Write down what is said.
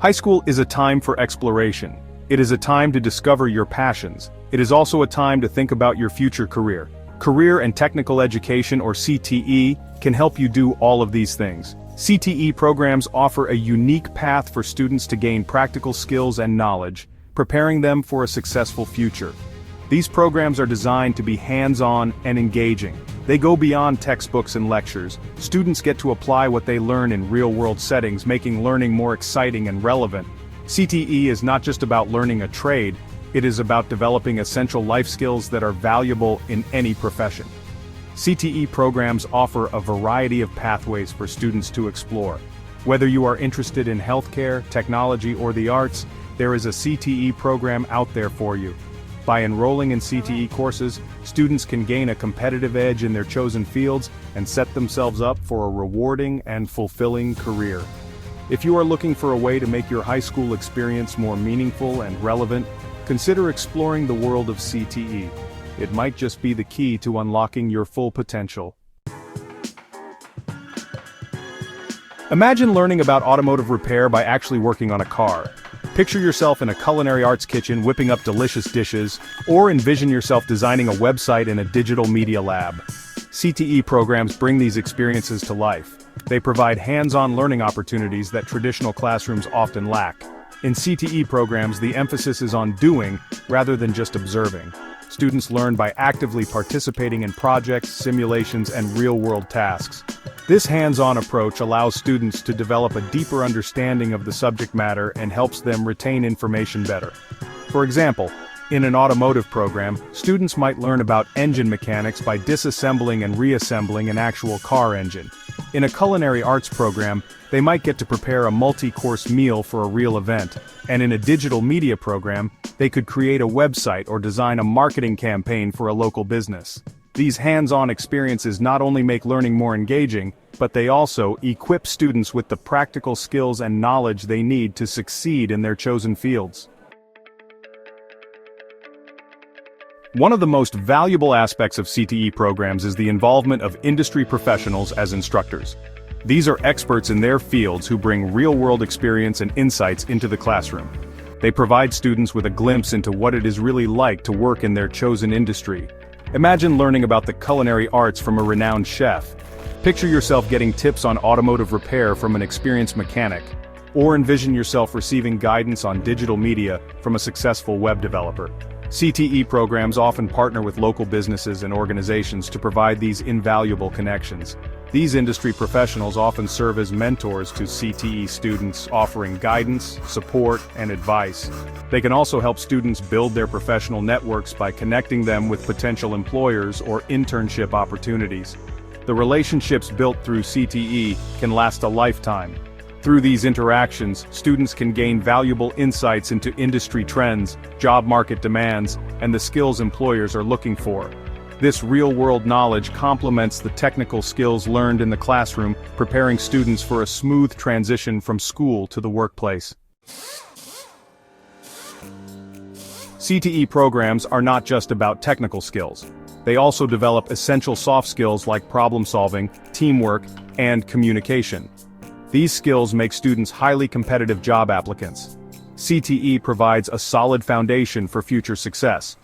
High school is a time for exploration. It is a time to discover your passions. It is also a time to think about your future career. Career and Technical Education, or CTE, can help you do all of these things. CTE programs offer a unique path for students to gain practical skills and knowledge, preparing them for a successful future. These programs are designed to be hands-on and engaging. They go beyond textbooks and lectures. Students get to apply what they learn in real-world settings, making learning more exciting and relevant. CTE is not just about learning a trade, it is about developing essential life skills that are valuable in any profession. CTE programs offer a variety of pathways for students to explore. Whether you are interested in healthcare, technology, or the arts, there is a CTE program out there for you. By enrolling in CTE courses, students can gain a competitive edge in their chosen fields and set themselves up for a rewarding and fulfilling career. If you are looking for a way to make your high school experience more meaningful and relevant, consider exploring the world of CTE. It might just be the key to unlocking your full potential. Imagine learning about automotive repair by actually working on a car. Picture yourself in a culinary arts kitchen whipping up delicious dishes, or envision yourself designing a website in a digital media lab. CTE programs bring these experiences to life. They provide hands-on learning opportunities that traditional classrooms often lack. In CTE programs, the emphasis is on doing, rather than just observing. Students learn by actively participating in projects, simulations, and real-world tasks. This hands-on approach allows students to develop a deeper understanding of the subject matter and helps them retain information better. For example, in an automotive program, students might learn about engine mechanics by disassembling and reassembling an actual car engine. In a culinary arts program, they might get to prepare a multi-course meal for a real event, and in a digital media program, they could create a website or design a marketing campaign for a local business. These hands-on experiences not only make learning more engaging, but they also equip students with the practical skills and knowledge they need to succeed in their chosen fields. One of the most valuable aspects of CTE programs is the involvement of industry professionals as instructors. These are experts in their fields who bring real-world experience and insights into the classroom. They provide students with a glimpse into what it is really like to work in their chosen industry. Imagine learning about the culinary arts from a renowned chef. Picture yourself getting tips on automotive repair from an experienced mechanic, or envision yourself receiving guidance on digital media from a successful web developer. CTE programs often partner with local businesses and organizations to provide these invaluable connections. These industry professionals often serve as mentors to CTE students, offering guidance, support, and advice. They can also help students build their professional networks by connecting them with potential employers or internship opportunities. The relationships built through CTE can last a lifetime. Through these interactions, students can gain valuable insights into industry trends, job market demands, and the skills employers are looking for. This real-world knowledge complements the technical skills learned in the classroom, preparing students for a smooth transition from school to the workplace. CTE programs are not just about technical skills. They also develop essential soft skills like problem-solving, teamwork, and communication. These skills make students highly competitive job applicants. CTE provides a solid foundation for future success.